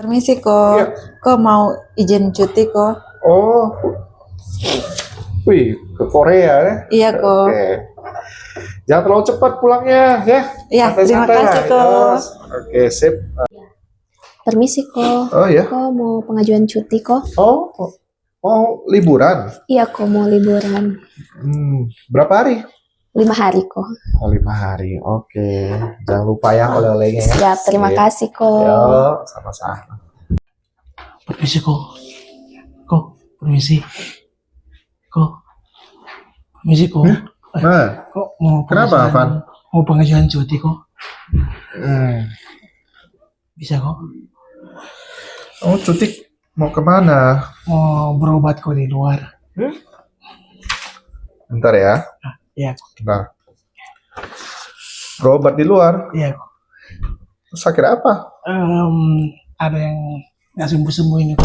Permisi kok. Iya. Kok mau izin cuti kok? Oh, wih, ke Korea ya? Iya kok. Oke. Jangan terlalu cepat pulangnya ya. Iya, terima Santai-santai kasih lah. kok. Yes. Oke, sip. Permisi kok. Oh ya. Kok mau pengajuan cuti kok? Oh, liburan. Iya kok mau liburan. Berapa hari? 5 hari kok. Oh, 5 hari. Oke. Jangan lupa ya oleh-olehnya ya. Siap, terima Sip. kasih kok. Yo, sama-sama. Permisi kok. Kok, permisi. Kok. Permisi kok. Nah, Kok mau kenapa, Van? Mau pengajuan cuti kok? Bisa kok. Oh, cuti mau kemana? Mau berobat kok di luar. Bentar ya. Iya, Bentar. Berobat di luar. iya kok. Sakit apa? Ada yang nggak sembuh-sembuh ini kok.